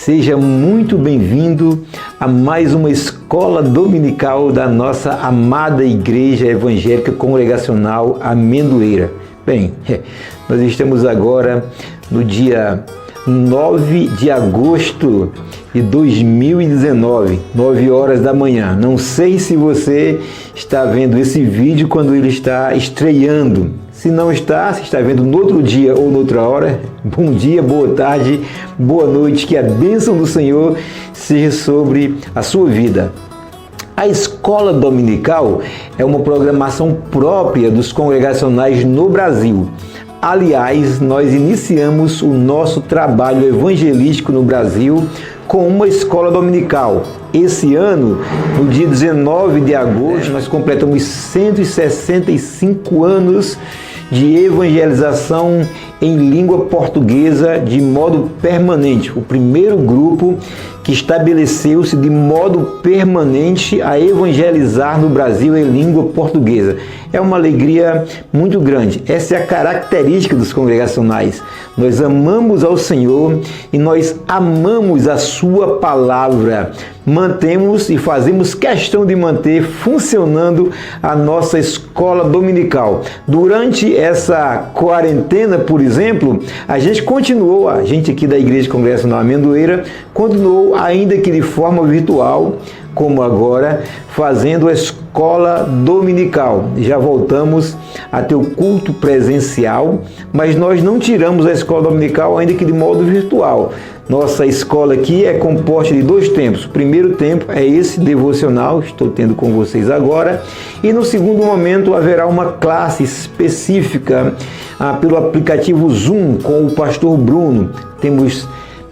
Seja muito bem-vindo a mais uma escola dominical da nossa amada Igreja Evangélica Congregacional Amendoeira. Bem, nós estamos agora no dia 9 de agosto de 2019, 9 horas da manhã. Não sei se você está vendo esse vídeo quando ele está estreando. Se não está, se está vendo no outro dia ou noutra hora, bom dia, boa tarde, boa noite, que a bênção do Senhor seja sobre a sua vida. A escola dominical é uma programação própria dos congregacionais no Brasil. Aliás, nós iniciamos o nosso trabalho evangelístico no Brasil com uma escola dominical. Esse ano, no dia 19 de agosto, nós completamos 165 anos de evangelização em língua portuguesa de modo permanente. O primeiro grupo que estabeleceu-se de modo permanente a evangelizar no Brasil em língua portuguesa. É uma alegria muito grande. Essa é a característica dos congregacionais. Nós amamos ao Senhor e nós amamos a sua palavra. Mantemos e fazemos questão de manter funcionando a nossa escola dominical. Durante essa quarentena, por exemplo, a gente aqui da Igreja Congregacional Amendoeira, continuou, ainda que de forma virtual, como agora, fazendo a escola dominical. Já voltamos a ter o culto presencial, mas nós não tiramos a escola dominical, ainda que de modo virtual. Nossa escola aqui é composta de 2 tempos. O primeiro tempo é esse devocional, estou tendo com vocês agora, e no segundo momento haverá uma classe específica pelo aplicativo Zoom com o pastor Bruno. Temos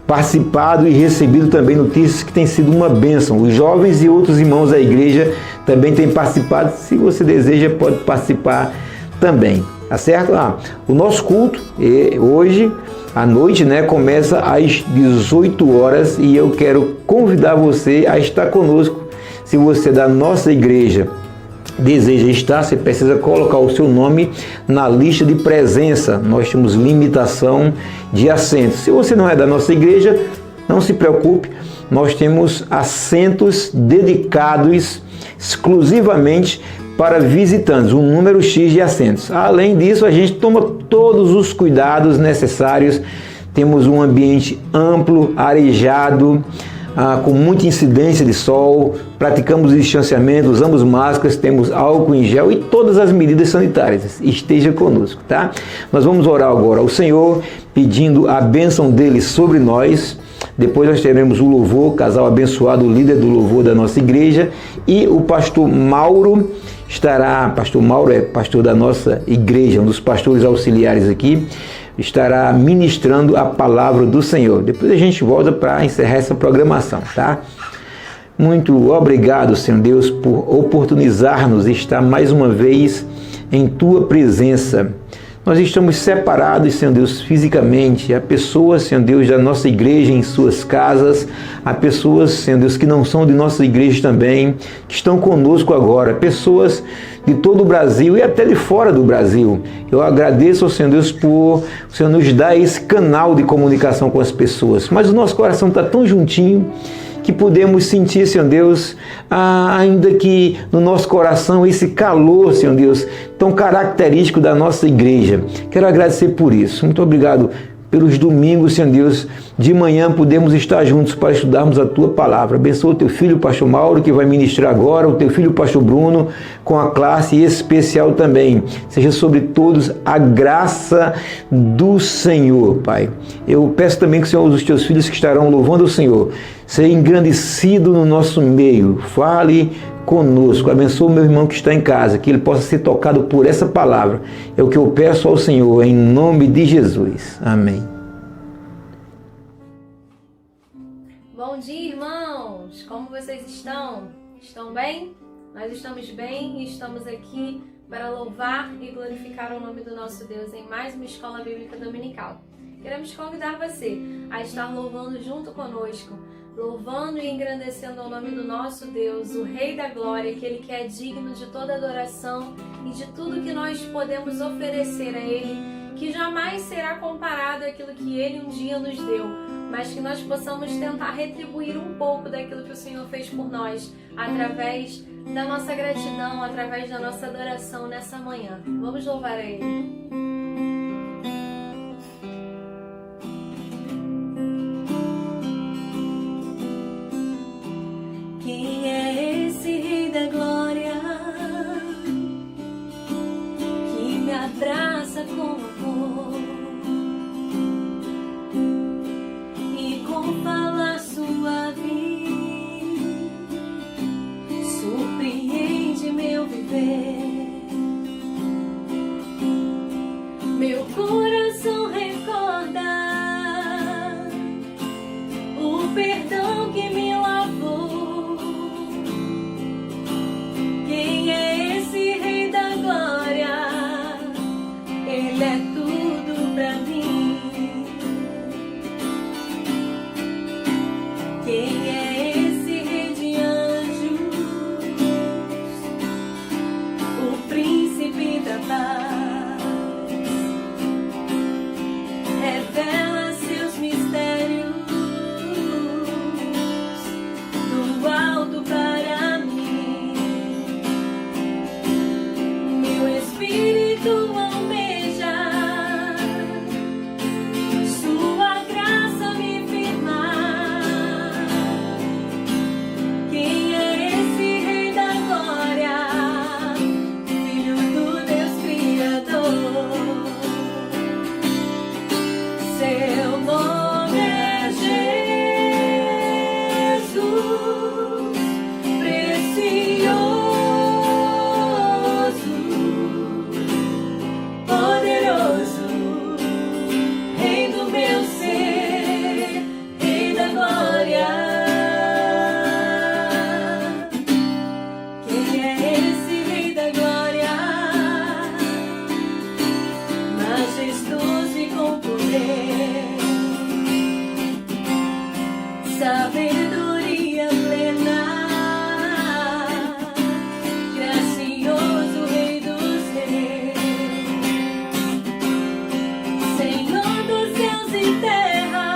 participado e recebido também notícias que tem sido uma bênção. Os jovens e outros irmãos da igreja também têm participado. Se você deseja, pode participar também, tá certo? O nosso culto hoje à noite, começa às 18 horas e eu quero convidar você a estar conosco. Se você é da nossa igreja deseja estar, você precisa colocar o seu nome na lista de presença. Nós temos limitação de assentos. Se você não é da nossa igreja, não se preocupe, nós temos assentos dedicados exclusivamente para visitantes, um número X de assentos. Além disso, a gente toma todos os cuidados necessários. Temos um ambiente amplo, arejado, com muita incidência de sol, praticamos distanciamento, usamos máscaras, temos álcool em gel e todas as medidas sanitárias. Esteja conosco, tá? Nós vamos orar agora ao Senhor, pedindo a bênção dele sobre nós. Depois nós teremos o louvor, casal abençoado, o líder do louvor da nossa igreja, e o pastor Mauro pastor Mauro é pastor da nossa igreja, um dos pastores auxiliares aqui, estará ministrando a palavra do Senhor. Depois a gente volta para encerrar essa programação, tá? Muito obrigado, Senhor Deus, por oportunizar-nos estar mais uma vez em Tua presença. Nós estamos separados, Senhor Deus, fisicamente. Há pessoas, Senhor Deus, da nossa igreja em suas casas. Há pessoas, Senhor Deus, que não são de nossa igreja também, que estão conosco agora. Pessoas de todo o Brasil e até de fora do Brasil. Eu agradeço ao Senhor Deus por o Senhor nos dar esse canal de comunicação com as pessoas. Mas o nosso coração está tão juntinho que podemos sentir, Senhor Deus, ainda que no nosso coração esse calor, Senhor Deus, tão característico da nossa igreja. Quero agradecer por isso. Muito obrigado pelos domingos, Senhor Deus, de manhã podemos estar juntos para estudarmos a Tua palavra. Abençoa o Teu filho, o pastor Mauro, que vai ministrar agora, o Teu filho, o pastor Bruno, com a classe especial também. Seja sobre todos a graça do Senhor, Pai. Eu peço também que o Senhor use os Teus filhos que estarão louvando o Senhor. Seja engrandecido no nosso meio. Fale conosco. Abençoa o meu irmão que está em casa, que ele possa ser tocado por essa palavra. É o que eu peço ao Senhor, em nome de Jesus. Amém. Bom dia, irmãos! Como vocês estão? Estão bem? Nós estamos bem e estamos aqui para louvar e glorificar o nome do nosso Deus em mais uma escola bíblica dominical. Queremos convidar você a estar louvando junto conosco, louvando e engrandecendo o nome do nosso Deus, o Rei da Glória, aquele que é digno de toda adoração e de tudo que nós podemos oferecer a Ele, que jamais será comparado àquilo que Ele um dia nos deu. mas que nós possamos tentar retribuir um pouco daquilo que o Senhor fez por nós, através da nossa gratidão, através da nossa adoração nessa manhã. Vamos louvar a Ele. Abraça com amor e com fala suave surpreende meu viver. Meu coração recorda o perdão que me lavou. Quem é esse Rei da Glória? Ele é tudo pra mim. Quem é esse Rei de anjos? O príncipe da paz. Revela seus mistérios do alto para mim. Meu espírito sabedoria plena, gracioso Rei dos Reis, Senhor dos céus e terra,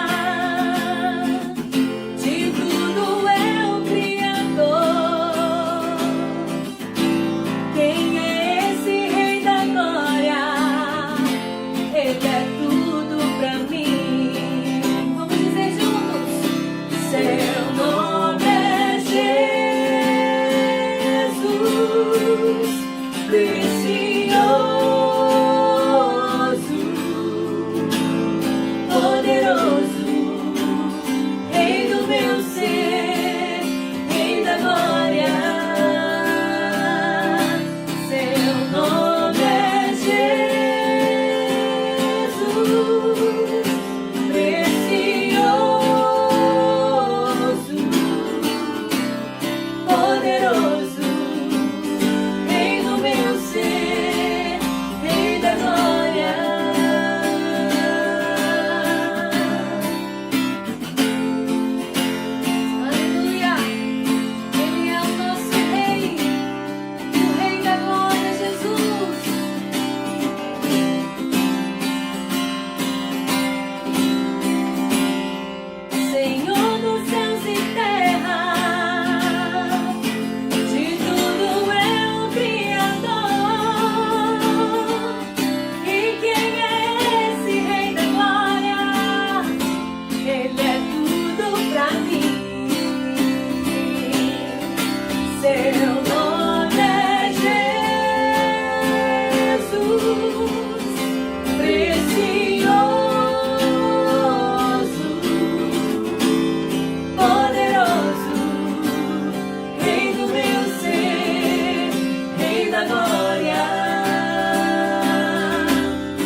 de tudo é o Criador. Quem é esse Rei da Glória? Ele é tudo pra mim. Seu nome é Jesus, precioso, poderoso, Rei do meu ser, Rei da glória. Seu nome é Jesus, precioso, poderoso, Rei do meu ser, Rei da glória. Aleluia! Ele é o nosso Rei, o Rei da glória, Jesus. Senhor dos céus e terra, de tudo é o Criador. E quem é esse Rei da glória? Ele é tudo pra mim. Seu nome é Jesus, precioso, poderoso, Rei do meu ser, Rei da glória.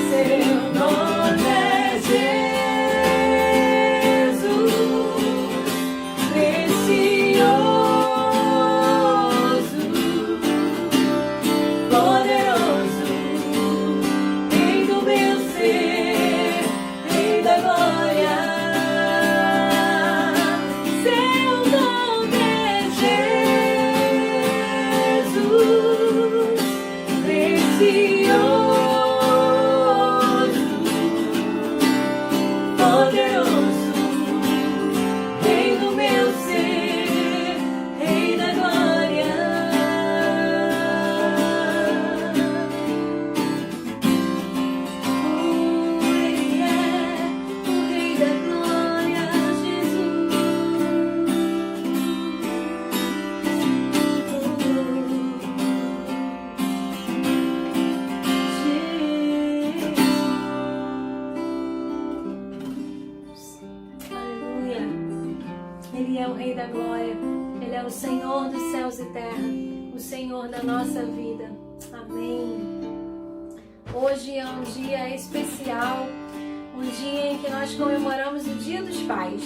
Seu nome é Jesus, precioso, poderoso, Rei do meu ser, Rei da glória. Seu nome é Jesus, terra, o Senhor da nossa vida. Amém. Hoje é um dia especial, um dia em que nós comemoramos o Dia dos Pais.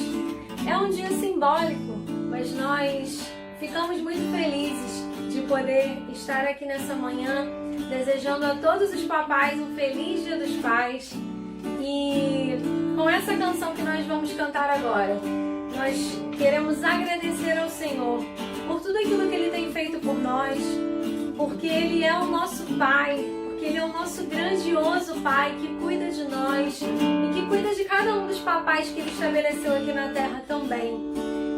É um dia simbólico, mas nós ficamos muito felizes de poder estar aqui nessa manhã, desejando a todos os papais um feliz Dia dos Pais. E com essa canção que nós vamos cantar agora, nós queremos agradecer ao Senhor por tudo aquilo que Ele tem feito por nós, porque Ele é o nosso Pai, porque Ele é o nosso grandioso Pai que cuida de nós e que cuida de cada um dos papais que Ele estabeleceu aqui na terra também.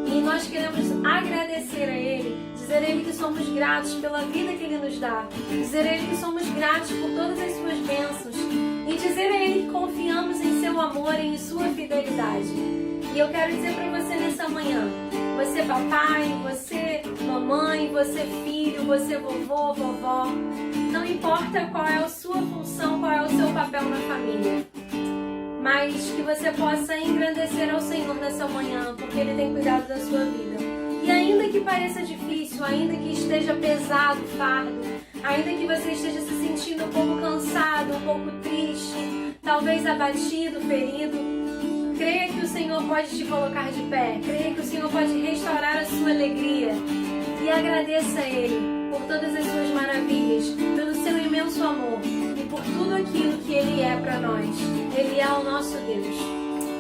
E nós queremos agradecer a Ele, dizer a Ele que somos gratos pela vida que Ele nos dá, dizer a Ele que somos gratos por todas as suas bênçãos e dizer a Ele que confiamos em seu amor e em sua fidelidade. E eu quero dizer para você nessa manhã, você papai, você mamãe, você filho, você vovô, vovó, não importa qual é a sua função, qual é o seu papel na família, mas que você possa engrandecer ao Senhor nessa manhã, porque Ele tem cuidado da sua vida. E ainda que pareça difícil, ainda que esteja pesado o fardo, ainda que você esteja se sentindo um pouco cansado, um pouco triste, talvez abatido, ferido, creia que o Senhor pode te colocar de pé, creia que o Senhor pode restaurar a sua alegria e agradeça a Ele por todas as suas maravilhas, pelo seu imenso amor e por tudo aquilo que Ele é para nós. Ele é o nosso Deus.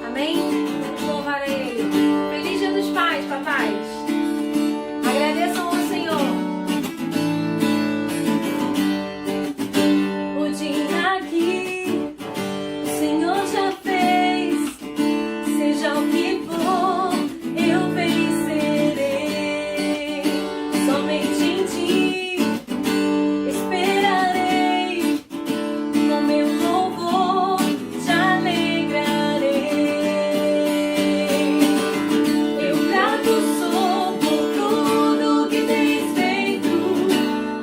Amém? Vamos louvar a Ele. Feliz Dia dos Pais, papais! Agradeçam ao Senhor. O dia que o Senhor já fez, seja o que for, eu feliz serei. Somente em Ti esperarei, com meu louvor te alegrarei. Eu grato sou por tudo que tens feito,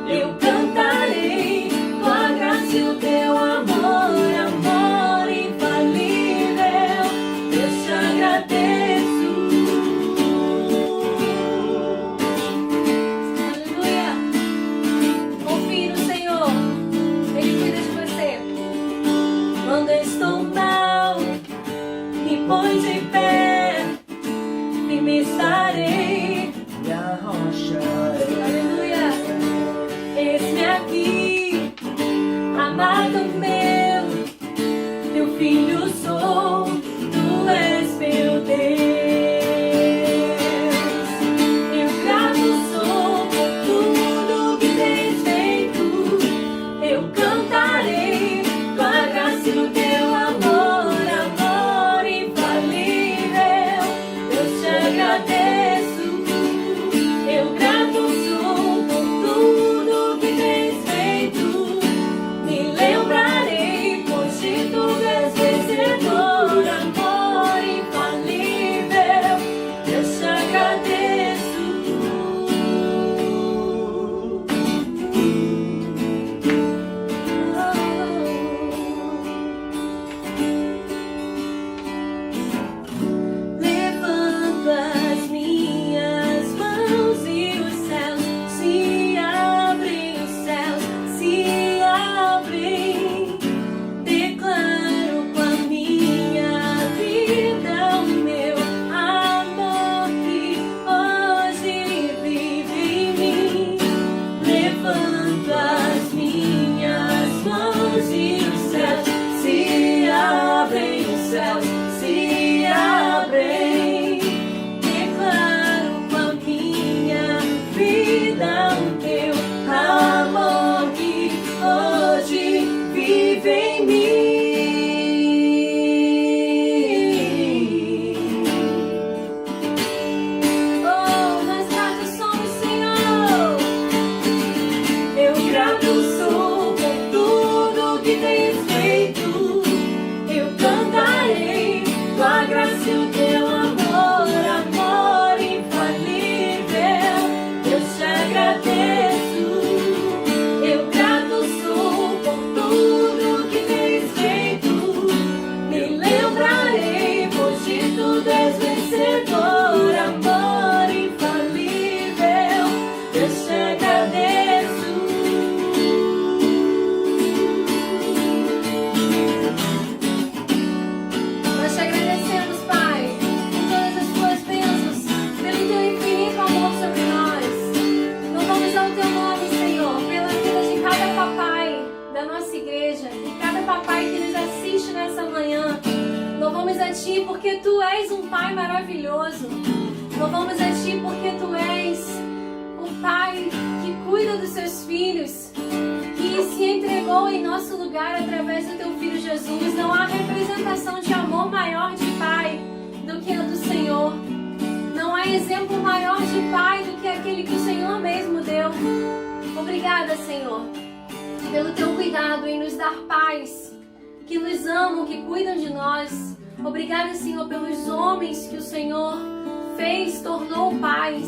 eu cantarei tua graça e o teu amor, amor infalível, eu te agradeço. Aleluia! Confie no Senhor. Ele cuida de você. Quando estou mal, me põe de pé, firme estarei, minha rocha. Aleluia! Eis-me aqui, amado meu, teu filho sou, tu és meu Deus. Eu grato sou por tudo que tens feito, eu cantarei tua graça e o teu amor, amor infalível, eu te agradeço. Eu grato sou por tudo que tens feito, me lembrarei, pois de tudo és vencedor, amor infalível, eu te agradeço. Levanto as minhas mãos e os céus se abrem, os céus se abrem. Declaro com a minha vida o meu amor que hoje vive em mim. Levanto as minhas mãos e os céus se abrem, os céus se abrem. Declaro com a minha vida o teu amor que hoje vive em mim. Oh, nós gratos somos, Senhor! Eu grato sou por tudo que tens feito, eu cantarei tua graça e o teu amor, amor infalível, eu te agradeço. Eu grato sou por tudo que tens feito, me lembrarei, pois de tudo és vencedor, amor infalível, eu te Ti porque Tu és um Pai maravilhoso. Louvamos a Ti porque Tu és um Pai que cuida dos Seus filhos, que se entregou em nosso lugar através do Teu Filho Jesus. Não há representação de amor maior de Pai do que a do Senhor. Não há exemplo maior de Pai do que aquele que o Senhor mesmo deu. Obrigada, Senhor, pelo Teu cuidado em nos dar pais que nos amam, que cuidam de nós. Obrigada, Senhor, pelos homens que o Senhor fez, tornou pais.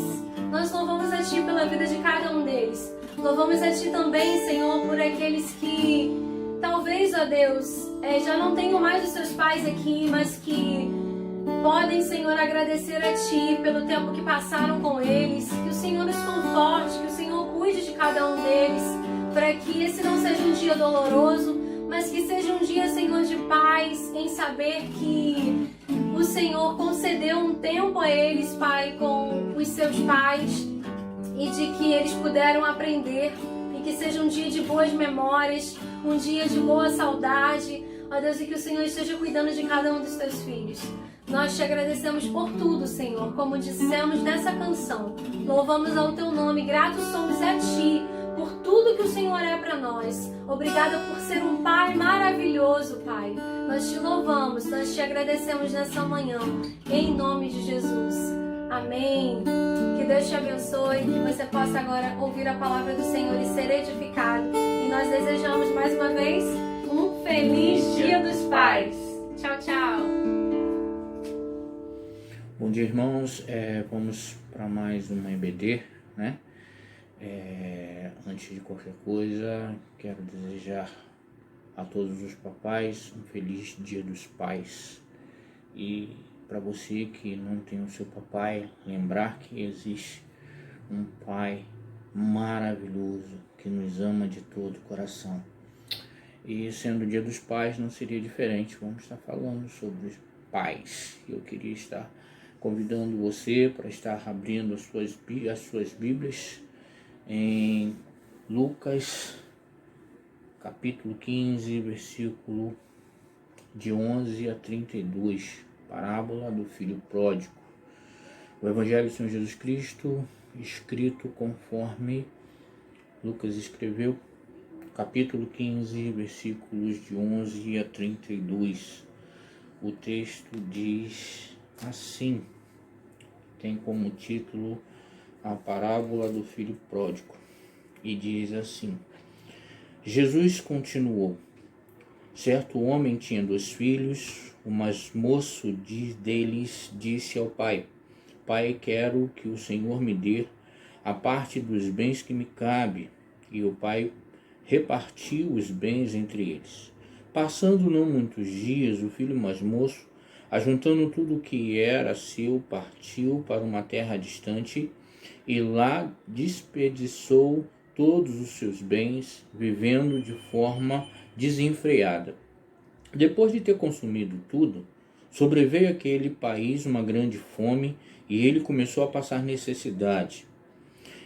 Nós louvamos a Ti pela vida de cada um deles. Louvamos a Ti também, Senhor, por aqueles que talvez, ó Deus, já não tenham mais os seus pais aqui, mas que podem, Senhor, agradecer a Ti pelo tempo que passaram com eles. Que o Senhor os conforte, que o Senhor cuide de cada um deles, para que esse não seja um dia doloroso, mas que seja um dia, Senhor, de paz, em saber que o Senhor concedeu um tempo a eles, Pai, com os seus pais, e de que eles puderam aprender, e que seja um dia de boas memórias, um dia de boa saudade, ó Deus, e que o Senhor esteja cuidando de cada um dos Teus filhos. Nós Te agradecemos por tudo, Senhor, como dissemos nessa canção. Louvamos ao Teu nome, gratos somos a Ti por tudo que o Senhor é para nós. Obrigada por ser um Pai maravilhoso, Pai. Nós Te louvamos, nós Te agradecemos nessa manhã, em nome de Jesus. Amém. Que Deus Te abençoe, que você possa agora ouvir a palavra do Senhor e ser edificado. E nós desejamos mais uma vez um feliz Dia dos Pais. Tchau, tchau. Bom dia, irmãos. Vamos para mais uma EBD, né? Antes de qualquer coisa, quero desejar a todos os papais um feliz Dia dos Pais. E para você que não tem o seu papai, lembrar que existe um Pai maravilhoso que nos ama de todo o coração. E sendo o Dia dos Pais, não seria diferente. Vamos estar falando sobre os pais. Eu queria estar convidando você para estar abrindo as suas Bíblias em Lucas, capítulo 15, versículo de 11 a 32, parábola do filho pródigo. O Evangelho do Senhor Jesus Cristo, escrito conforme Lucas escreveu, capítulo 15, versículos de 11 a 32. O texto diz assim, tem como título a parábola do filho pródigo, e diz assim: Jesus continuou: certo homem tinha 2 filhos. O mais moço deles disse ao pai: Pai, quero que o Senhor me dê a parte dos bens que me cabe. E o pai repartiu os bens entre eles. Passando não muitos dias, o filho mais moço, ajuntando tudo o que era seu, partiu para uma terra distante e lá desperdiçou todos os seus bens, vivendo de forma desenfreada. Depois de ter consumido tudo, sobreveio àquele país uma grande fome e ele começou a passar necessidade.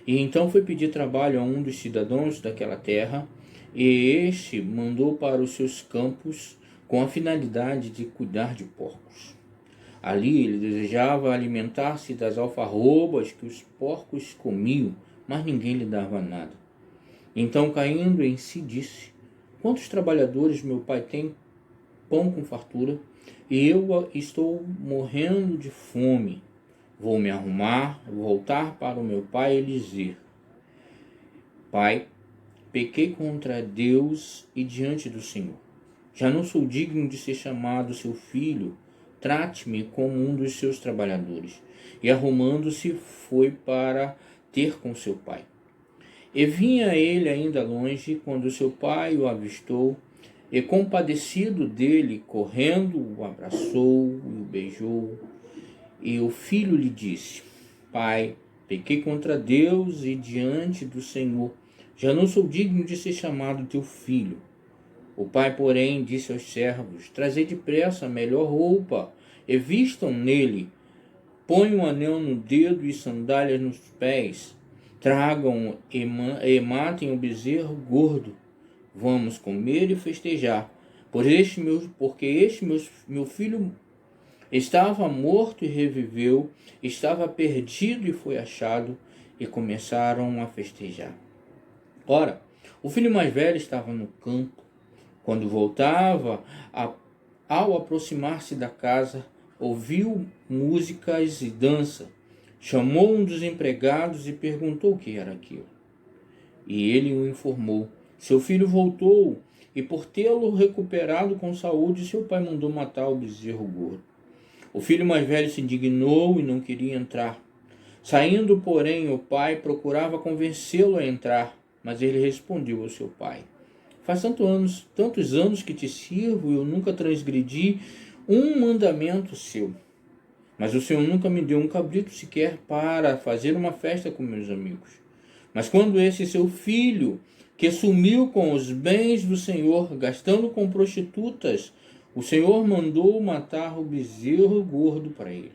E então foi pedir trabalho a um dos cidadãos daquela terra, e este mandou para os seus campos com a finalidade de cuidar de porcos. Ali ele desejava alimentar-se das alfarrobas que os porcos comiam, mas ninguém lhe dava nada. Então, caindo em si, disse: quantos trabalhadores meu pai tem pão com fartura, e eu estou morrendo de fome. Vou me arrumar, voltar para o meu pai e lhe dizer: Pai, pequei contra Deus e diante do Senhor. Já não sou digno de ser chamado seu filho. Trate-me como um dos seus trabalhadores. E arrumando-se, foi para ter com seu pai. E vinha ele ainda longe, quando seu pai o avistou, e compadecido dele, correndo, o abraçou e o beijou. E o filho lhe disse: Pai, pequei contra Deus e diante do Senhor. Já não sou digno de ser chamado teu filho. O pai, porém, disse aos servos: Trazei depressa a melhor roupa, e vistam nele. Põe um anel no dedo e sandálias nos pés. Tragam e matem o bezerro gordo. Vamos comer e festejar, porque este meu filho Estava morto e reviveu, estava perdido e foi achado, e começaram a festejar. Ora, o filho mais velho estava no campo. Quando voltava, ao aproximar-se da casa, ouviu músicas e dança. Chamou um dos empregados e perguntou o que era aquilo. E ele o informou. Seu filho voltou, e por tê-lo recuperado com saúde, seu pai mandou matar o bezerro gordo. O filho mais velho se indignou e não queria entrar. Saindo, porém, o pai procurava convencê-lo a entrar, mas ele respondeu ao seu pai: faz tantos anos que te sirvo e eu nunca transgredi um mandamento seu. Mas o Senhor nunca me deu um cabrito sequer para fazer uma festa com meus amigos. Mas quando esse seu filho, que sumiu com os bens do Senhor, gastando com prostitutas, o Senhor mandou matar o bezerro gordo para ele.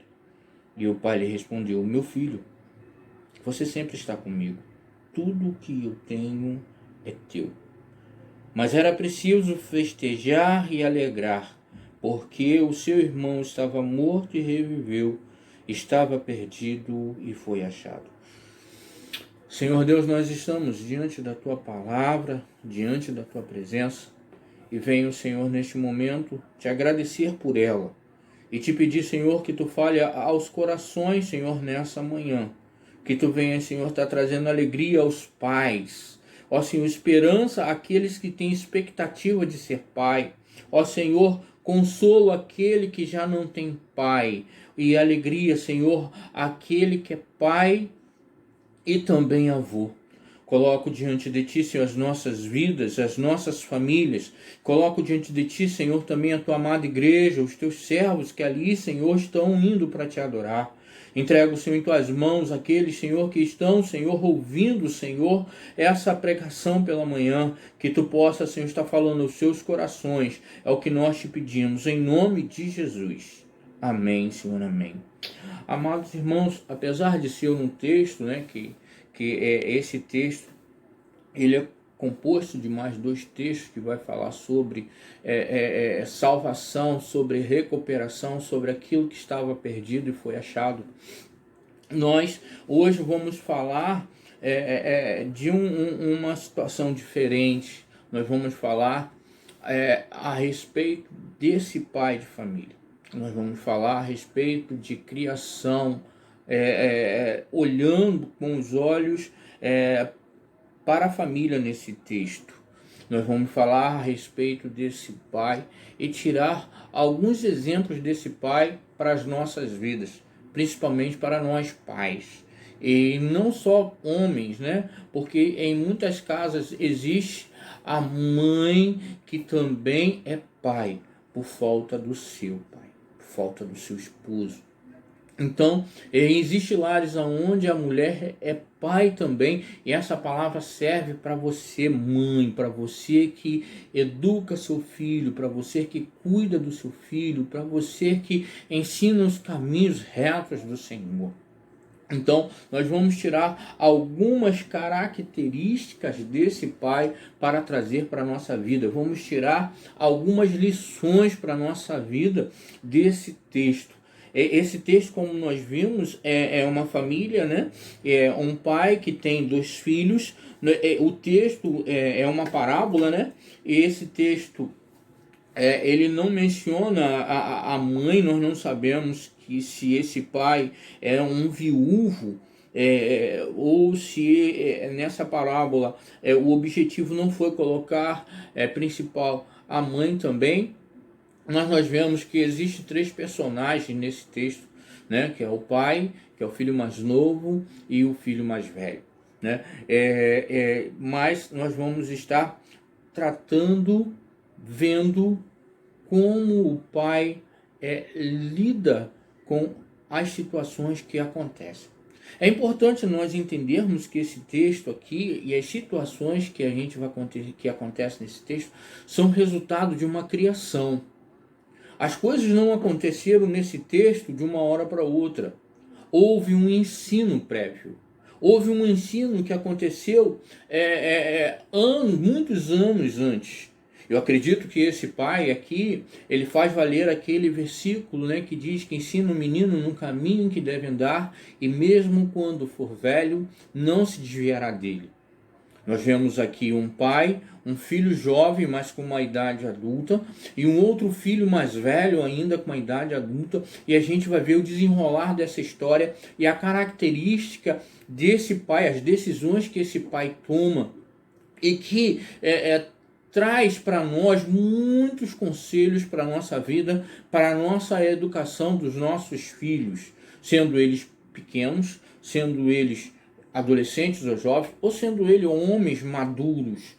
E o pai lhe respondeu: meu filho, você sempre está comigo. Tudo o que eu tenho é teu. Mas era preciso festejar e alegrar, porque o seu irmão estava morto e reviveu, estava perdido e foi achado. Senhor Deus, nós estamos diante da Tua palavra, diante da Tua presença, e venho, Senhor, neste momento, te agradecer por ela, e te pedir, Senhor, que Tu fale aos corações, Senhor, nessa manhã, que Tu venha, Senhor, estar trazendo alegria aos pais, ó Senhor, esperança àqueles que têm expectativa de ser pai, ó Senhor, consolo àquele que já não tem pai, e alegria, Senhor, àquele que é pai e também avô. Coloco diante de Ti, Senhor, as nossas vidas, as nossas famílias. Coloco diante de Ti, Senhor, também a Tua amada igreja, os Teus servos que ali, Senhor, estão indo para Te adorar. Entrego, Senhor, em Tuas mãos aqueles, Senhor, que estão, Senhor, ouvindo, Senhor, essa pregação pela manhã. Que Tu possa, Senhor, estar falando aos seus corações. É o que nós Te pedimos, em nome de Jesus. Amém, Senhor, amém. Amados irmãos, apesar de ser um texto, né, que esse texto, ele é composto de mais 2 textos que vai falar sobre salvação, sobre recuperação, sobre aquilo que estava perdido e foi achado. Nós hoje vamos falar de uma situação diferente. Nós vamos falar a respeito desse pai de família. Nós vamos falar a respeito de criação, olhando com os olhos para a família nesse texto. Nós vamos falar a respeito desse pai e tirar alguns exemplos desse pai para as nossas vidas, principalmente para nós pais. E não só homens, né? Porque em muitas casas existe a mãe que também é pai, por falta do seu pai, por falta do seu esposo. Então, existe lares onde a mulher é pai também, e essa palavra serve para você, mãe, para você que educa seu filho, para você que cuida do seu filho, para você que ensina os caminhos retos do Senhor. Então, nós vamos tirar algumas características desse pai para trazer para a nossa vida. Vamos tirar algumas lições para a nossa vida desse texto. Esse texto, como nós vimos, é uma família, né? É um pai que tem 2 filhos. O texto é uma parábola, né? E esse texto, ele não menciona a mãe. Nós não sabemos que se esse pai é um viúvo, ou se nessa parábola o objetivo não foi colocar principal a mãe também. Mas nós vemos que existem 3 personagens nesse texto, né? Que é o pai, que é o filho mais novo e o filho mais velho, né? Mas nós vamos estar tratando, vendo como o pai lida com as situações que acontecem. É importante nós entendermos que esse texto aqui e as situações que acontecem nesse texto são resultado de uma criação. As coisas não aconteceram nesse texto de uma hora para outra. Houve um ensino prévio. Houve um ensino que aconteceu muitos anos antes. Eu acredito que esse pai aqui, ele faz valer aquele versículo, né, que diz que ensina o menino no caminho que deve andar e mesmo quando for velho, não se desviará dele. Nós vemos aqui um pai, um filho jovem, mas com uma idade adulta, e um outro filho mais velho ainda com uma idade adulta, e a gente vai ver o desenrolar dessa história e a característica desse pai, as decisões que esse pai toma, e que traz para nós muitos conselhos para a nossa vida, para a nossa educação dos nossos filhos, sendo eles pequenos, sendo eles adolescentes ou jovens, ou sendo eles homens maduros.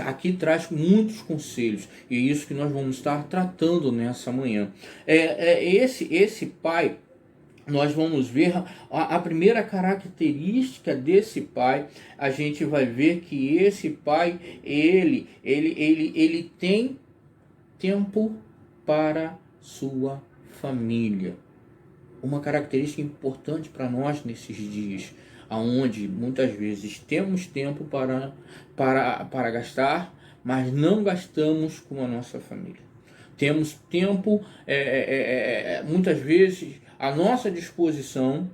Aqui traz muitos conselhos, e é isso que nós vamos estar tratando nessa manhã. Esse pai, nós vamos ver a primeira característica desse pai. A gente vai ver que esse pai, ele tem tempo para sua família. Uma característica importante para nós nesses dias, aonde muitas vezes temos tempo para gastar, mas não gastamos com a nossa família. Temos tempo, muitas vezes, à nossa disposição,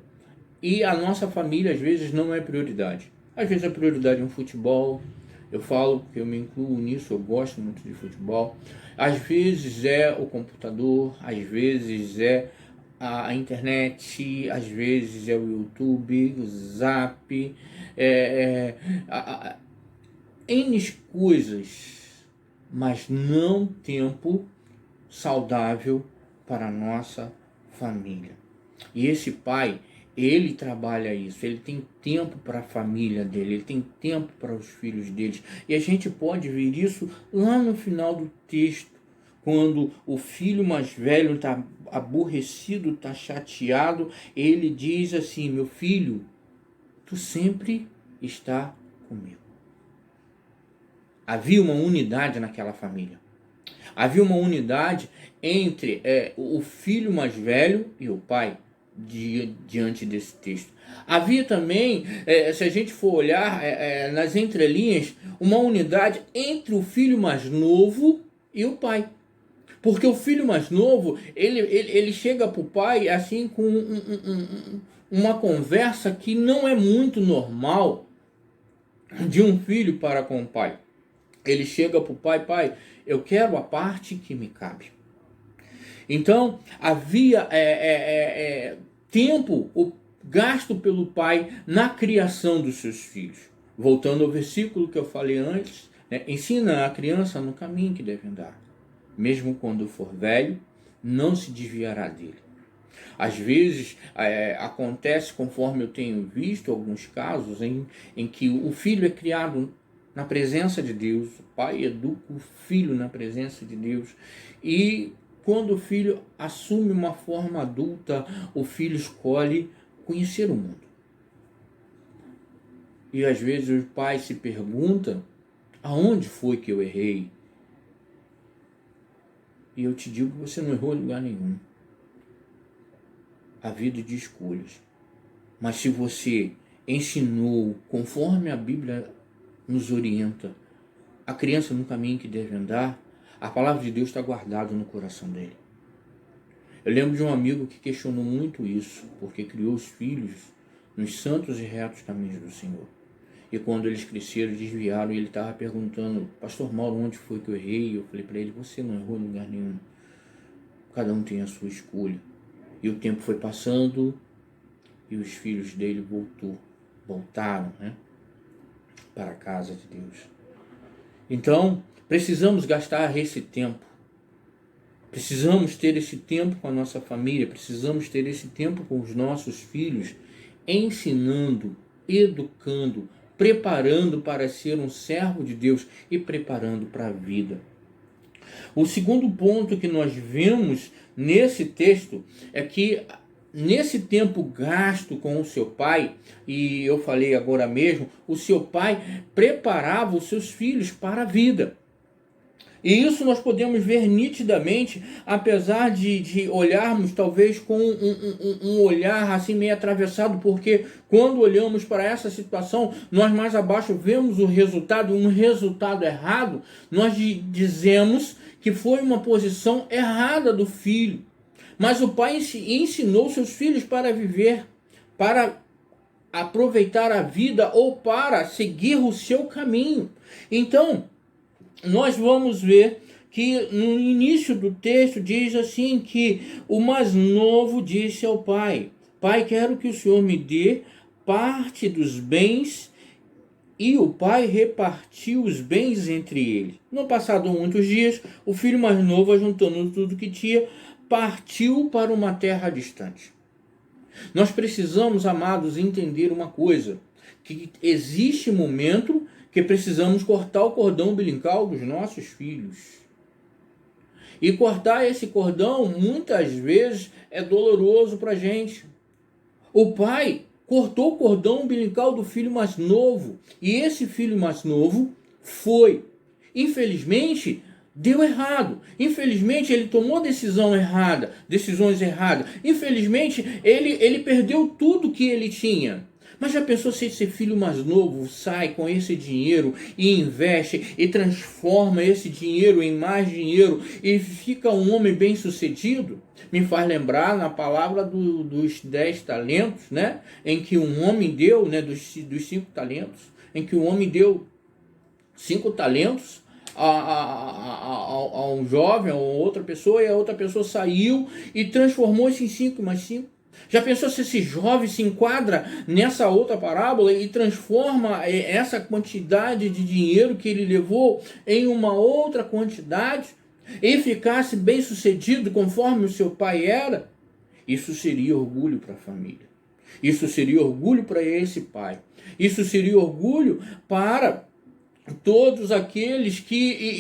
e a nossa família às vezes não é prioridade. Às vezes a prioridade é um futebol. Eu falo porque eu me incluo nisso, eu gosto muito de futebol. Às vezes é o computador, às vezes é a internet, às vezes é o YouTube, o Zap, N coisas, mas não tempo saudável para a nossa família. E esse pai, ele trabalha isso, ele tem tempo para a família dele, ele tem tempo para os filhos deles. E a gente pode ver isso lá no final do texto, quando o filho mais velho está aborrecido, está chateado, ele diz assim: meu filho, tu sempre está comigo. Havia uma unidade naquela família. Havia uma unidade entre o filho mais velho e o pai, diante desse texto. Havia também, se a gente for olhar nas entrelinhas, uma unidade entre o filho mais novo e o pai. Porque o filho mais novo, ele chega para o pai assim com uma conversa que não é muito normal de um filho para com o pai. Ele chega para o pai: pai, eu quero a parte que me cabe. Então, havia tempo gasto pelo pai na criação dos seus filhos. Voltando ao versículo que eu falei antes, né? Ensina a criança no caminho que deve andar. Mesmo quando for velho, não se desviará dele. Às vezes, acontece, conforme eu tenho visto alguns casos, em que o filho é criado na presença de Deus, o pai educa o filho na presença de Deus, e quando o filho assume uma forma adulta, o filho escolhe conhecer o mundo. E às vezes o pai se pergunta: aonde foi que eu errei? E eu te digo que você não errou em lugar nenhum. A vida de escolhas. Mas se você ensinou, conforme a Bíblia nos orienta, a criança no caminho que deve andar, a palavra de Deus está guardada no coração dele. Eu lembro de um amigo que questionou muito isso, porque criou os filhos nos santos e retos caminhos do Senhor. E quando eles cresceram, desviaram, e ele estava perguntando: pastor Mauro, onde foi que eu errei? Eu falei para ele: você não errou em lugar nenhum. Cada um tem a sua escolha. E o tempo foi passando, e os filhos dele voltaram, né, para a casa de Deus. Então, precisamos gastar esse tempo. Precisamos ter esse tempo com a nossa família, precisamos ter esse tempo com os nossos filhos, ensinando, educando, preparando para ser um servo de Deus e preparando para a vida. O segundo ponto que nós vemos nesse texto é que nesse tempo gasto com o seu pai, e eu falei agora mesmo, o seu pai preparava os seus filhos para a vida. E isso nós podemos ver nitidamente, apesar de olharmos talvez com um olhar assim meio atravessado, porque quando olhamos para essa situação, nós mais abaixo vemos o resultado, um resultado errado, nós dizemos que foi uma posição errada do filho. Mas o pai ensinou seus filhos para viver, para aproveitar a vida ou para seguir o seu caminho. Então, nós vamos ver que no início do texto diz assim que o mais novo disse ao pai: Pai, quero que o Senhor me dê parte dos bens. E o pai repartiu os bens entre eles. Não passaram muitos dias, o filho mais novo, juntando tudo que tinha, partiu para uma terra distante. Nós precisamos, amados, entender uma coisa, que existe momento que precisamos cortar o cordão umbilical dos nossos filhos. E cortar esse cordão, muitas vezes, é doloroso para a gente. O pai cortou o cordão umbilical do filho mais novo. E esse filho mais novo foi. Infelizmente, deu errado. Infelizmente, ele tomou decisões erradas. Infelizmente, ele perdeu tudo que ele tinha. Mas já pensou se esse filho mais novo sai com esse dinheiro e investe e transforma esse dinheiro em mais dinheiro e fica um homem bem-sucedido? Me faz lembrar na palavra dos 10 talentos, né? Em que um homem deu, né? Dos 5 talentos, em que um homem deu 5 talentos a um jovem, a outra pessoa, e a outra pessoa saiu e transformou isso em 5 mais 5. Já pensou se esse jovem se enquadra nessa outra parábola e transforma essa quantidade de dinheiro que ele levou em uma outra quantidade e ficasse bem sucedido conforme o seu pai era? Isso seria orgulho para a família. Isso seria orgulho para esse pai. Isso seria orgulho para todos aqueles que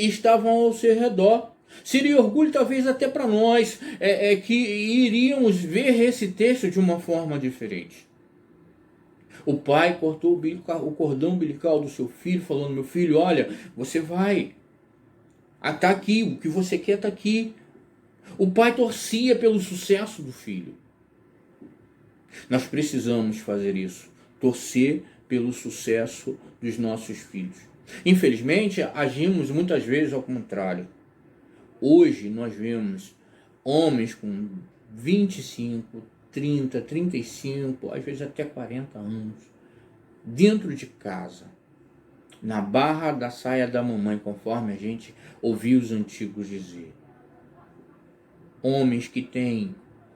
estavam ao seu redor. Seria orgulho talvez até para nós que iríamos ver esse texto de uma forma diferente. O pai cortou o cordão umbilical do seu filho, falando: meu filho, olha, você vai. Está aqui, o que você quer está aqui. O pai torcia pelo sucesso do filho. Nós precisamos fazer isso, torcer pelo sucesso dos nossos filhos. Infelizmente, agimos muitas vezes ao contrário. Hoje nós vemos homens com 25, 30, 35, às vezes até 40 anos, dentro de casa, na barra da saia da mamãe, conforme a gente ouviu os antigos dizer. Homens que têm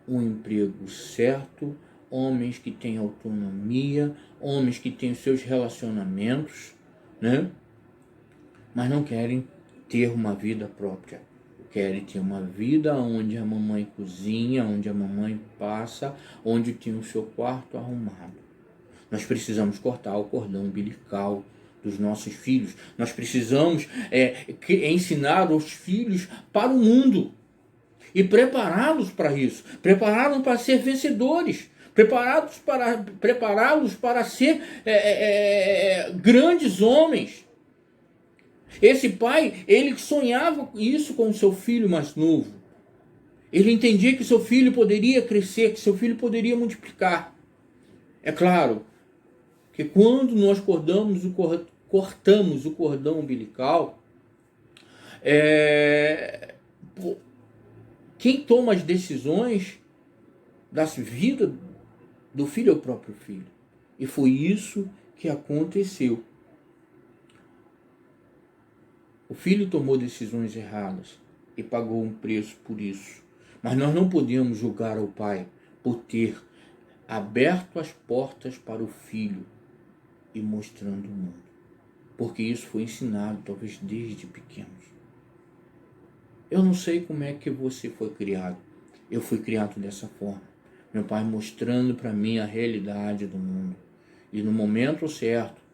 um emprego certo, homens que têm autonomia, homens que têm os seus relacionamentos, né? Mas não querem ter uma vida própria. Querem ter uma vida onde a mamãe cozinha, onde a mamãe passa, onde tem o seu quarto arrumado. Nós precisamos cortar o cordão umbilical dos nossos filhos. Nós precisamos ensinar os filhos para o mundo e prepará-los para isso, prepará-los para ser vencedores, prepará-los para ser grandes homens. Esse pai, ele sonhava isso com o seu filho mais novo. Ele entendia que seu filho poderia crescer, que seu filho poderia multiplicar. É claro que quando nós cortamos o cordão umbilical, quem toma as decisões da vida do filho é o próprio filho. E foi isso que aconteceu. O filho tomou decisões erradas e pagou um preço por isso. Mas nós não podemos julgar o pai por ter aberto as portas para o filho e mostrando o mundo. Porque isso foi ensinado talvez desde pequenos. Eu não sei como é que você foi criado. Eu fui criado dessa forma. Meu pai mostrando para mim a realidade do mundo. E no momento certo,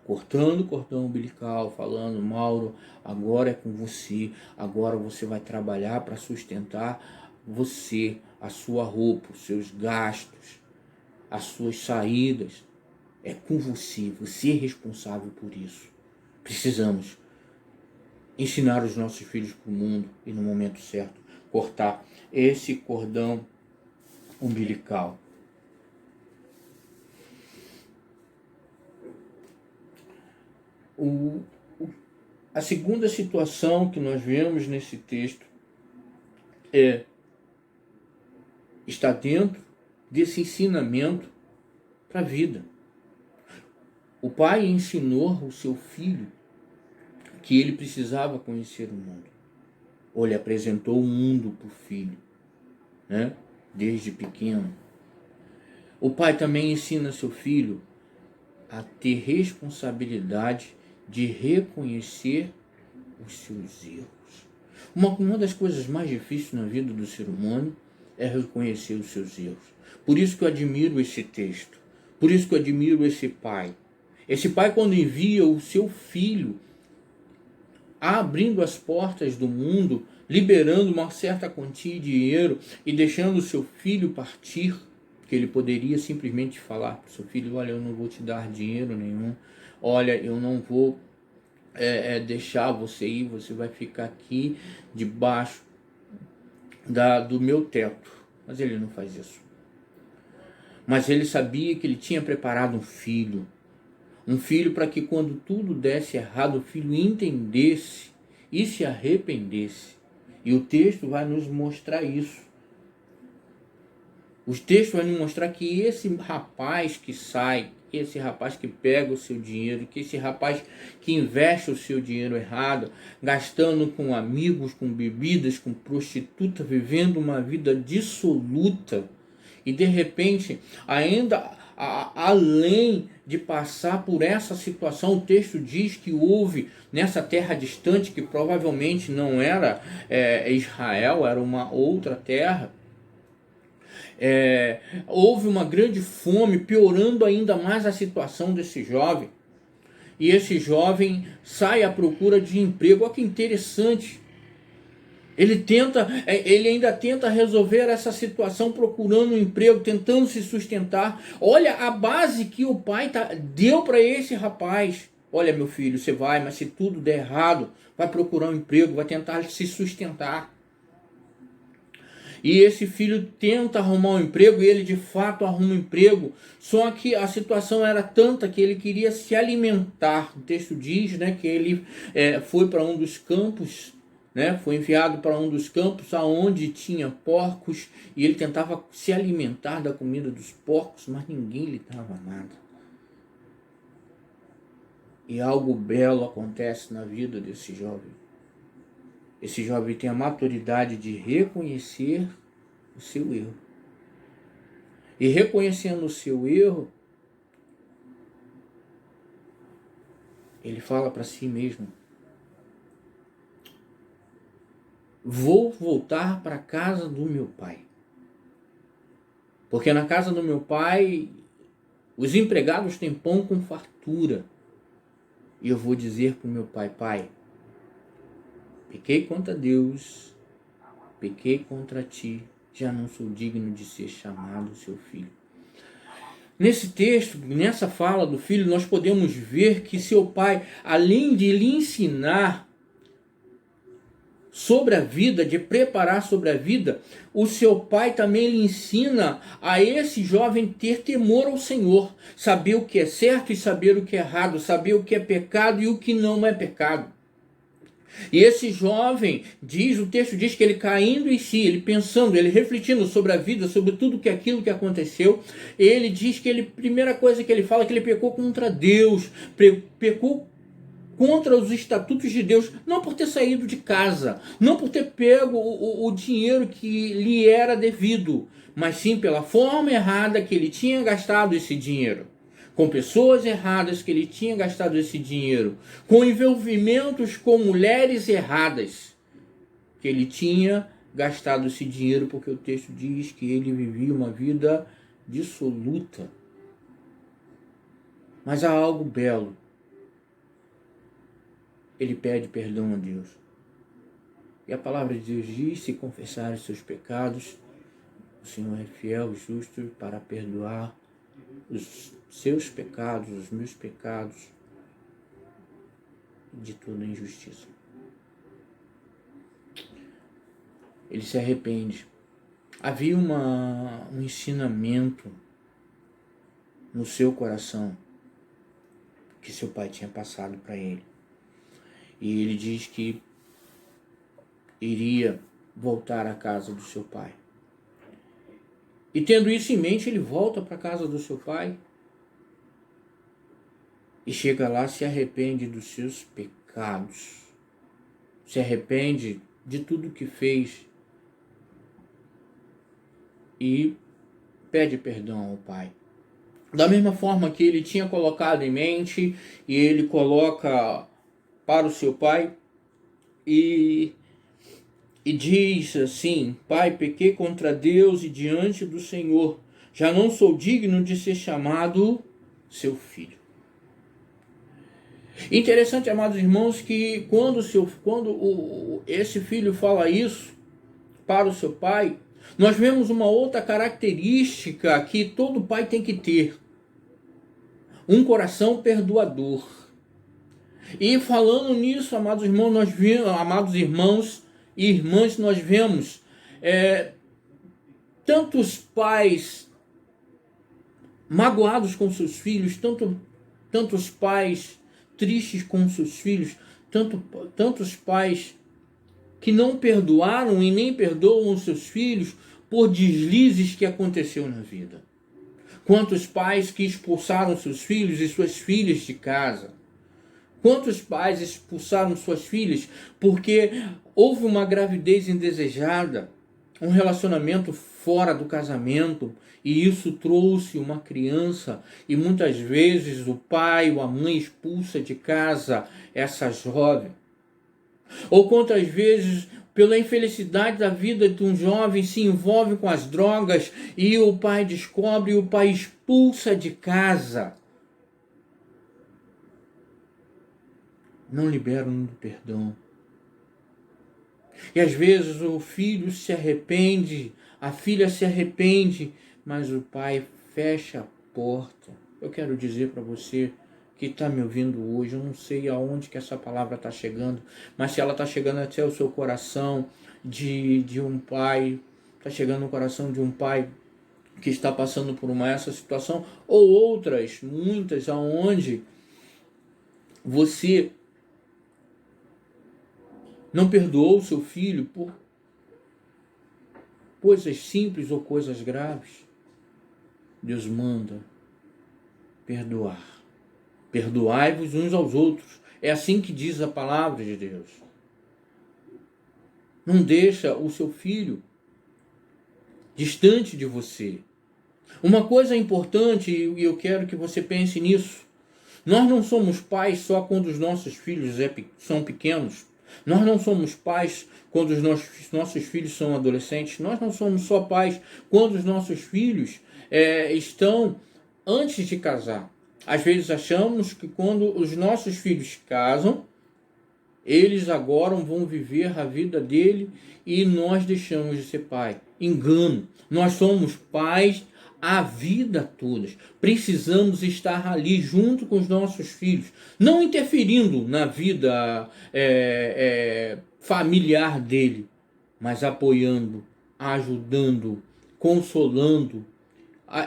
cortando o cordão umbilical, falando: Mauro, agora é com você, agora você vai trabalhar para sustentar você, a sua roupa, os seus gastos, as suas saídas. É com você, você é responsável por isso. Precisamos ensinar os nossos filhos para o mundo e no momento certo cortar esse cordão umbilical. A segunda situação que nós vemos nesse texto está dentro desse ensinamento para a vida. O pai ensinou o seu filho que ele precisava conhecer o mundo. Ou ele apresentou o mundo para o filho, né? Desde pequeno. O pai também ensina seu filho a ter responsabilidade de reconhecer os seus erros. Uma das coisas mais difíceis na vida do ser humano é reconhecer os seus erros. Por isso que eu admiro esse texto. Por isso que eu admiro esse pai. Esse pai, quando envia o seu filho abrindo as portas do mundo, liberando uma certa quantia de dinheiro e deixando o seu filho partir, que ele poderia simplesmente falar para o seu filho: olha, eu não vou te dar dinheiro nenhum, olha, eu não vou deixar você ir, você vai ficar aqui debaixo do meu teto. Mas ele não faz isso. Mas ele sabia que ele tinha preparado um filho para que quando tudo desse errado, o filho entendesse e se arrependesse. E o texto vai nos mostrar isso. O texto vai nos mostrar que esse rapaz que sai, esse rapaz que pega o seu dinheiro, que esse rapaz que investe o seu dinheiro errado, gastando com amigos, com bebidas, com prostituta, vivendo uma vida dissoluta, e de repente, ainda além de passar por essa situação, o texto diz que houve nessa terra distante, que provavelmente não era Israel, era uma outra terra, houve uma grande fome, piorando ainda mais a situação desse jovem. E esse jovem sai à procura de emprego. Olha que interessante. Ele ainda tenta resolver essa situação procurando um emprego, tentando se sustentar. Olha a base que o pai deu para esse rapaz. Olha, meu filho, você vai, mas se tudo der errado, vai procurar um emprego, vai tentar se sustentar. E esse filho tenta arrumar um emprego, e ele de fato arruma um emprego, só que a situação era tanta que ele queria se alimentar. O texto diz, né, que ele foi para um dos campos, né, foi enviado para um dos campos aonde tinha porcos, e ele tentava se alimentar da comida dos porcos, mas ninguém lhe dava nada. E algo belo acontece na vida desse jovem. Esse jovem tem a maturidade de reconhecer o seu erro. E reconhecendo o seu erro, ele fala para si mesmo: vou voltar para a casa do meu pai. Porque na casa do meu pai, os empregados têm pão com fartura. E eu vou dizer para o meu pai: pai, pequei contra Deus, pequei contra ti, já não sou digno de ser chamado seu filho. Nesse texto, nessa fala do filho, nós podemos ver que seu pai, além de lhe ensinar sobre a vida, de preparar sobre a vida, o seu pai também lhe ensina a esse jovem ter temor ao Senhor, saber o que é certo e saber o que é errado, saber o que é pecado e o que não é pecado. E esse jovem, o texto diz que ele caindo em si, ele pensando, ele refletindo sobre a vida, sobre tudo aquilo que aconteceu, ele diz que primeira coisa que ele fala é que ele pecou contra Deus, pecou contra os estatutos de Deus, não por ter saído de casa, não por ter pego o dinheiro que lhe era devido, mas sim pela forma errada que ele tinha gastado esse dinheiro. Com pessoas erradas que ele tinha gastado esse dinheiro, com envolvimentos com mulheres erradas que ele tinha gastado esse dinheiro, porque o texto diz que ele vivia uma vida dissoluta. Mas há algo belo. Ele pede perdão a Deus. E a palavra de Deus diz: se confessar os seus pecados, o Senhor é fiel e justo para perdoar os seus pecados, os meus pecados, de toda injustiça. ele se arrepende. Havia um ensinamento no seu coração que seu pai tinha passado para ele. E ele diz que iria voltar à casa do seu pai. E tendo isso em mente, ele volta para a casa do seu pai e chega lá, se arrepende dos seus pecados, se arrepende de tudo que fez e pede perdão ao pai. Da mesma forma que ele tinha colocado em mente, e ele coloca para o seu pai e diz assim: Pai, pequei contra Deus e diante do Senhor, já não sou digno de ser chamado seu filho. Interessante, amados irmãos, que quando esse filho fala isso para o seu pai, nós vemos uma outra característica que todo pai tem que ter: um coração perdoador. E falando nisso, amados irmãos, amados irmãos e irmãs, nós vemos tantos pais magoados com seus filhos, tantos pais tristes com seus filhos, tantos pais que não perdoaram e nem perdoam os seus filhos por deslizes que aconteceu na vida. Quantos pais que expulsaram seus filhos e suas filhas de casa. Quantos pais expulsaram suas filhas porque houve uma gravidez indesejada, um relacionamento fora do casamento, e isso trouxe uma criança, e muitas vezes o pai ou a mãe expulsa de casa essa jovem. Ou quantas vezes, pela infelicidade da vida de um jovem, se envolve com as drogas e o pai descobre e o pai expulsa de casa. Não liberam do perdão. E às vezes o filho se arrepende, a filha se arrepende, mas o pai fecha a porta. Eu quero dizer para você que está me ouvindo hoje, eu não sei aonde que essa palavra está chegando, mas se ela está chegando até o seu coração de um pai, está chegando no coração de um pai que está passando por essa situação, ou outras, muitas, aonde você não perdoou o seu filho por coisas simples ou coisas graves, Deus manda perdoar. Perdoai-vos uns aos outros. É assim que diz a palavra de Deus. Não deixa o seu filho distante de você. Uma coisa importante, e eu quero que você pense nisso: nós não somos pais só quando os nossos filhos são pequenos. Nós não somos pais quando os nossos filhos são adolescentes. Nós não somos só pais quando os nossos filhos estão antes de casar. Às vezes achamos que quando os nossos filhos casam, eles agora vão viver a vida dele e nós deixamos de ser pai. Engano. Nós somos pais a vida toda. Precisamos estar ali junto com os nossos filhos, não interferindo na vida familiar dele, mas apoiando, ajudando, consolando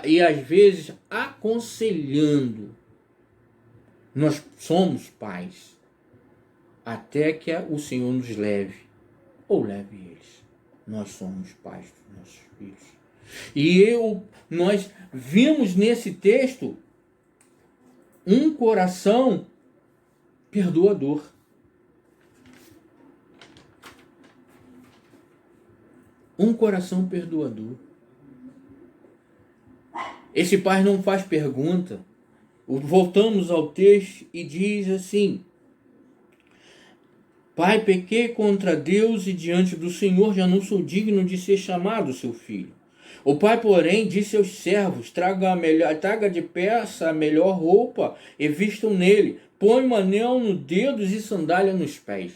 e às vezes aconselhando. Nós somos pais até que o Senhor nos leve ou leve eles. Nós somos pais dos nossos filhos. E nós vimos nesse texto um coração perdoador. Um coração perdoador. Esse pai não faz pergunta. Voltamos ao texto e diz assim: Pai, pequei contra Deus e diante do Senhor já não sou digno de ser chamado seu filho. O pai, porém, disse aos servos: traga de peça a melhor roupa e vistam nele. Põe um anel nos dedos e sandália nos pés.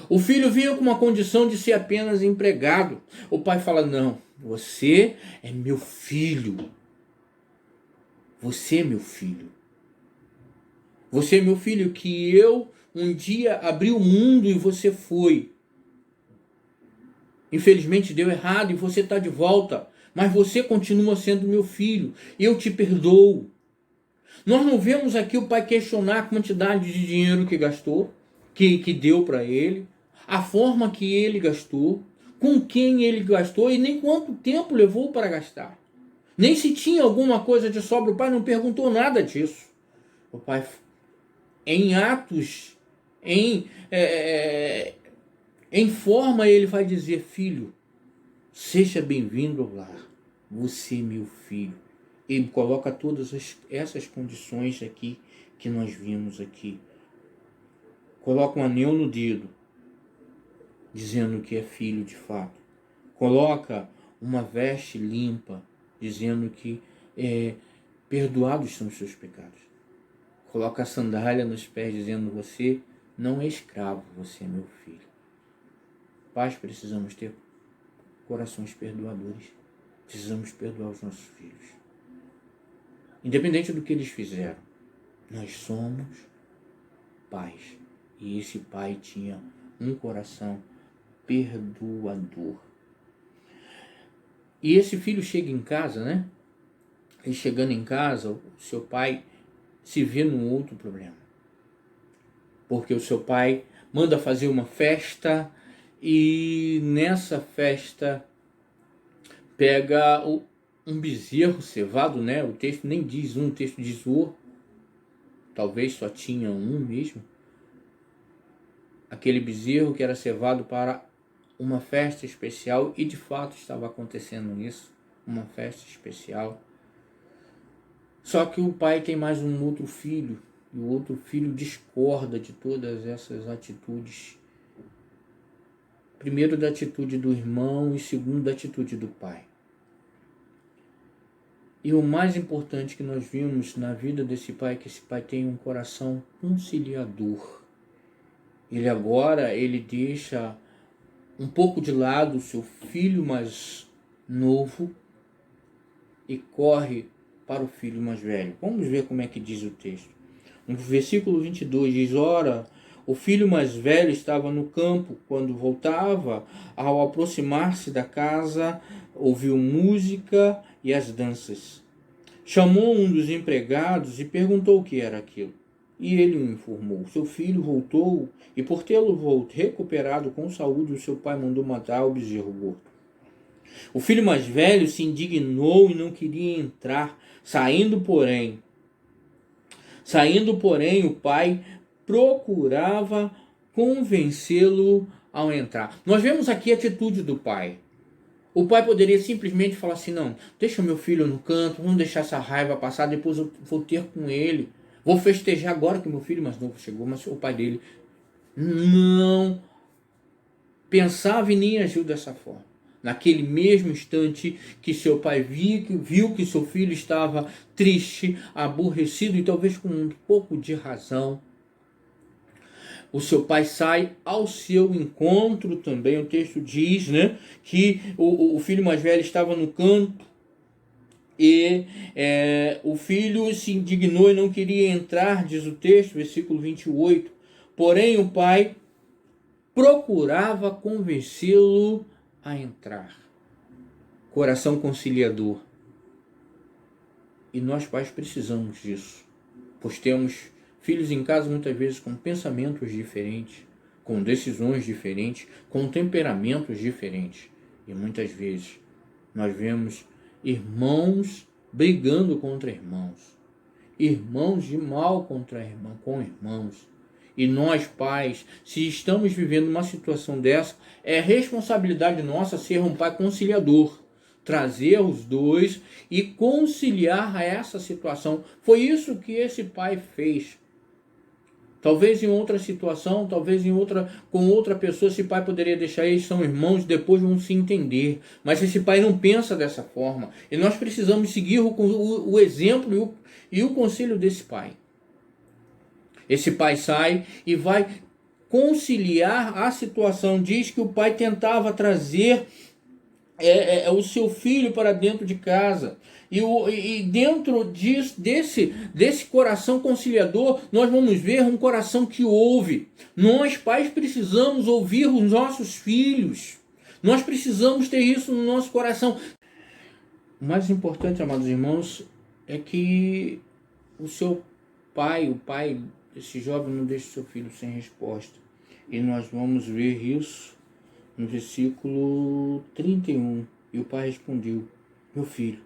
O filho vinha com uma condição de ser apenas empregado. O pai fala: não, você é meu filho. Você é meu filho. Você é meu filho que eu um dia abri o mundo e você foi. Infelizmente deu errado e você está de volta, mas você continua sendo meu filho, eu te perdoo. Nós não vemos aqui o pai questionar a quantidade de dinheiro que gastou, que deu para ele, a forma que ele gastou, com quem ele gastou e nem quanto tempo levou para gastar. Nem se tinha alguma coisa de sobra, o pai não perguntou nada disso. O pai, em atos, em forma, ele vai dizer: filho, seja bem-vindo ao lar, você meu filho. Ele coloca todas essas condições aqui que nós vimos aqui. Coloca um anel no dedo, dizendo que é filho de fato. Coloca uma veste limpa, dizendo que perdoados são os seus pecados. Coloca a sandália nos pés, dizendo: você não é escravo, você é meu filho. Pais, precisamos ter corações perdoadores. Precisamos perdoar os nossos filhos. Independente do que eles fizeram, nós somos pais. E esse pai tinha um coração perdoador. E esse filho chega em casa, né? E chegando em casa, o seu pai se vê num outro problema. Porque o seu pai manda fazer uma festa e nessa festa pega um bezerro cevado, né? O texto nem diz um, o texto diz o. Talvez só tinha um mesmo. Aquele bezerro que era cevado para uma festa especial, e de fato estava acontecendo isso, uma festa especial. Só que o pai tem mais um outro filho, e o outro filho discorda de todas essas atitudes. Primeiro da atitude do irmão e segundo da atitude do pai. E o mais importante que nós vimos na vida desse pai é que esse pai tem um coração conciliador. Ele deixa um pouco de lado o seu filho mais novo e corre para o filho mais velho. Vamos ver como é que diz o texto. No versículo 22 diz: ora, o filho mais velho estava no campo quando voltava. Ao aproximar-se da casa, ouviu música e as danças. Chamou um dos empregados e perguntou o que era aquilo. E ele o informou. Seu filho voltou e, por tê-lo recuperado com saúde, o seu pai mandou matar o bezerro morto. O filho mais velho se indignou e não queria entrar. Saindo, porém, o pai procurava convencê-lo ao entrar. Nós vemos aqui a atitude do pai. O pai poderia simplesmente falar assim: não, deixa meu filho no canto, vamos deixar essa raiva passar, depois eu vou ter com ele. Vou festejar agora que meu filho mais novo chegou. Mas o pai dele não pensava e nem agiu dessa forma. Naquele mesmo instante que seu pai viu que seu filho estava triste, aborrecido e talvez com um pouco de razão, o seu pai sai ao seu encontro também. O texto diz, né, que o filho mais velho estava no canto e o filho se indignou e não queria entrar, diz o texto, versículo 28. Porém, o pai procurava convencê-lo a entrar. Coração conciliador. E nós, pais, precisamos disso, pois temos filhos em casa muitas vezes com pensamentos diferentes, com decisões diferentes, com temperamentos diferentes. E muitas vezes nós vemos irmãos brigando contra irmãos, irmãos de mal com irmãos. E nós, pais, se estamos vivendo uma situação dessa, é responsabilidade nossa ser um pai conciliador, trazer os dois e conciliar essa situação. Foi isso que esse pai fez. Talvez em outra situação, talvez com outra pessoa, esse pai poderia deixar eles, são irmãos, depois vão se entender. Mas esse pai não pensa dessa forma. E nós precisamos seguir o exemplo e o conselho desse pai. Esse pai sai e vai conciliar a situação. Diz que o pai tentava trazer o seu filho para dentro de casa. E dentro desse coração conciliador, nós vamos ver um coração que ouve. Nós, pais, precisamos ouvir os nossos filhos. Nós precisamos ter isso no nosso coração. O mais importante, amados irmãos, é que o seu pai, o pai desse jovem, não deixe seu filho sem resposta. E nós vamos ver isso no versículo 31. E o pai respondeu: meu filho,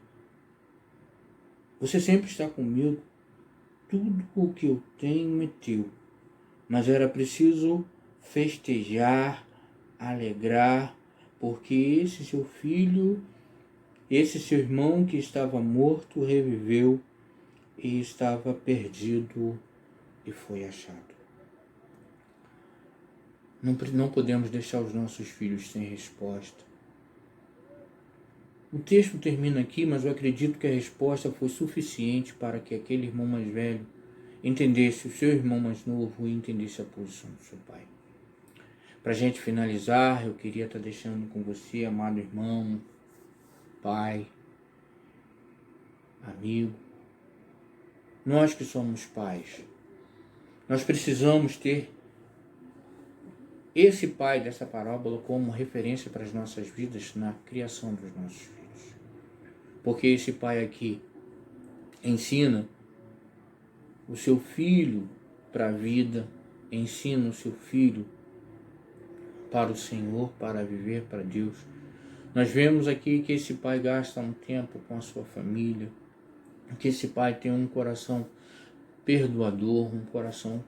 você sempre está comigo, tudo o que eu tenho é teu. Mas era preciso festejar, alegrar, porque esse seu filho, esse seu irmão que estava morto, reviveu, e estava perdido e foi achado. Não podemos deixar os nossos filhos sem resposta. O texto termina aqui, mas eu acredito que a resposta foi suficiente para que aquele irmão mais velho entendesse o seu irmão mais novo e entendesse a posição do seu pai. Para a gente finalizar, eu queria estar deixando com você, amado irmão, pai, amigo, nós que somos pais, nós precisamos ter esse pai dessa parábola como referência para as nossas vidas na criação dos nossos filhos. Porque esse pai aqui ensina o seu filho para a vida, ensina o seu filho para o Senhor, para viver para Deus. Nós vemos aqui que esse pai gasta um tempo com a sua família, que esse pai tem um coração perdoador, um coração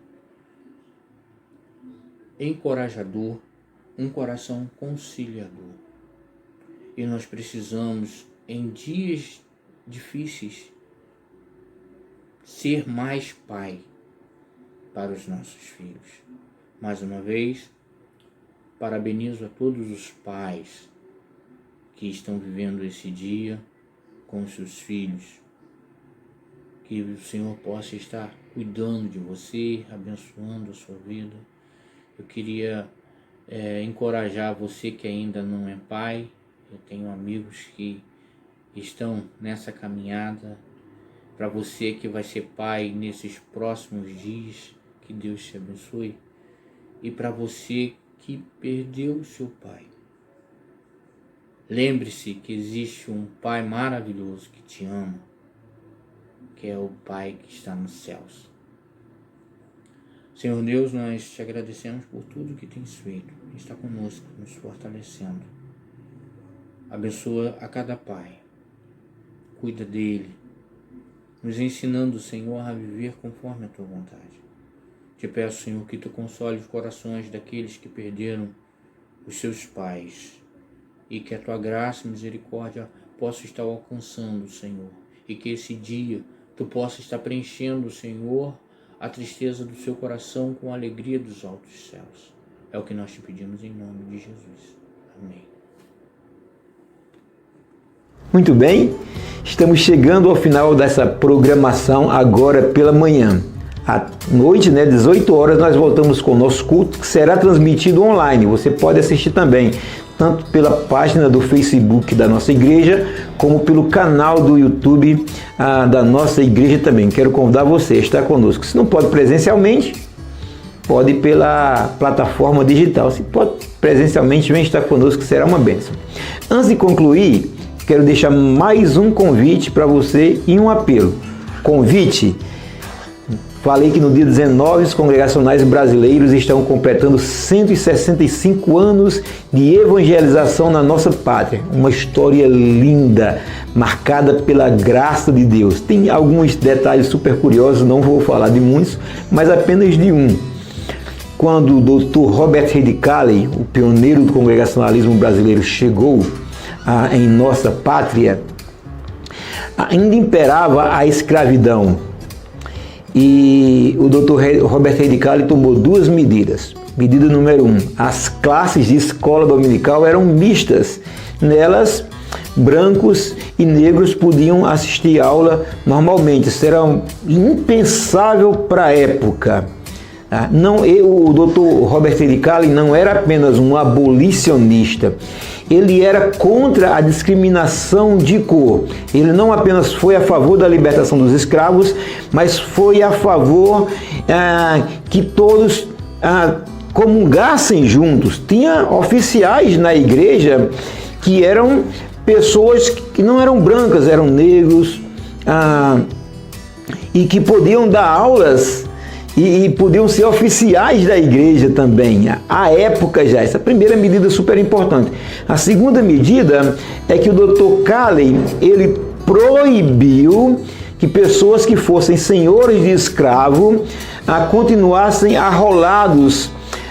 encorajador, um coração conciliador. E nós precisamos, em dias difíceis, ser mais pai para os nossos filhos. Mais uma vez, parabenizo a todos os pais que estão vivendo esse dia com os seus filhos. Que o Senhor possa estar cuidando de você, abençoando a sua vida. Eu queria encorajar você que ainda não é pai. Eu tenho amigos que estão nessa caminhada. Para você que vai ser pai nesses próximos dias, que Deus te abençoe. E para você que perdeu o seu pai, lembre-se que existe um pai maravilhoso que te ama, que é o Pai que está nos céus. Senhor Deus, nós te agradecemos por tudo que tens feito. Está conosco, nos fortalecendo. Abençoa a cada pai. Cuida dele. Nos ensinando, Senhor, a viver conforme a tua vontade. Te peço, Senhor, que tu console os corações daqueles que perderam os seus pais. E que a tua graça e misericórdia possa estar alcançando, Senhor. E que esse dia tu possa estar preenchendo, Senhor, a tristeza do seu coração com a alegria dos altos céus. É o que nós te pedimos em nome de Jesus. Amém. Muito bem, estamos chegando ao final dessa programação agora pela manhã. À noite, 18 horas, nós voltamos com o nosso culto, que será transmitido online. Você pode assistir também, tanto pela página do Facebook da nossa igreja, como pelo canal do YouTube da nossa igreja também. Quero convidar você a estar conosco. Se não pode presencialmente, pode pela plataforma digital. Se pode presencialmente, vem estar conosco, que será uma bênção. Antes de concluir, quero deixar mais um convite para você e um apelo. Convite. Falei que no dia 19 os congregacionais brasileiros estão completando 165 anos de evangelização na nossa pátria. Uma história linda, marcada pela graça de Deus. Tem alguns detalhes super curiosos, não vou falar de muitos, mas apenas de um. Quando o Dr. Robert Reid Calley, o pioneiro do congregacionalismo brasileiro, chegou em nossa pátria, ainda imperava a escravidão. E o Dr. Robert Reid Calley tomou duas medidas. Medida número 1, as classes de escola dominical eram mistas. Nelas, brancos e negros podiam assistir aula normalmente. Isso era impensável para a época. O Dr. Robert Reid Calley não era apenas um abolicionista. Ele era contra a discriminação de cor. Ele não apenas foi a favor da libertação dos escravos, mas foi a favor que todos comungassem juntos. Tinha oficiais na igreja que eram pessoas que não eram brancas, eram negros, e que podiam dar aulas e podiam ser oficiais da igreja também. À época já, essa primeira medida super importante. A segunda medida é que o Dr. Calley, ele proibiu que pessoas que fossem senhores de escravo continuassem arrolados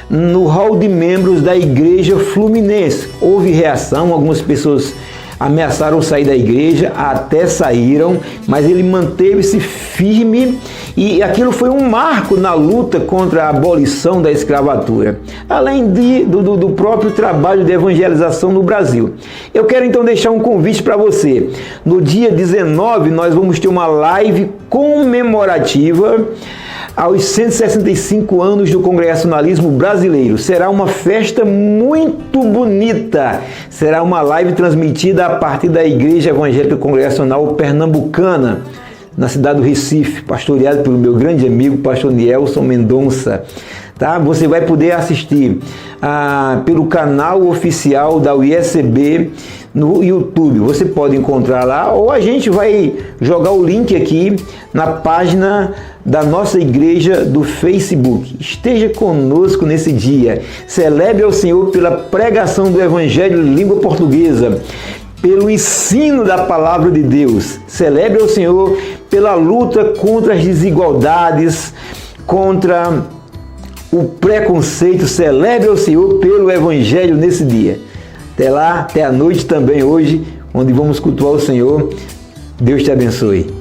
no hall de membros da igreja fluminense. Houve reação, algumas pessoas ameaçaram sair da igreja, até saíram, mas ele manteve-se firme e aquilo foi um marco na luta contra a abolição da escravatura, além do próprio trabalho de evangelização no Brasil. Eu quero então deixar um convite para você. No dia 19 nós vamos ter uma live comemorativa aos 165 anos do Congregacionalismo Brasileiro. Será uma festa muito bonita. Será uma live transmitida a partir da Igreja Evangélica Congregacional Pernambucana, na cidade do Recife, pastoreado pelo meu grande amigo, pastor Nielson Mendonça. Tá? Você vai poder assistir pelo canal oficial da UISB no YouTube. Você pode encontrar lá, ou a gente vai jogar o link aqui na página da nossa igreja do Facebook. Esteja conosco nesse dia. Celebre ao Senhor pela pregação do Evangelho em língua portuguesa, pelo ensino da palavra de Deus. Celebre ao Senhor pela luta contra as desigualdades, contra o preconceito. Celebre ao Senhor pelo Evangelho nesse dia. Até lá, até a noite também hoje, onde vamos cultuar o Senhor. Deus te abençoe.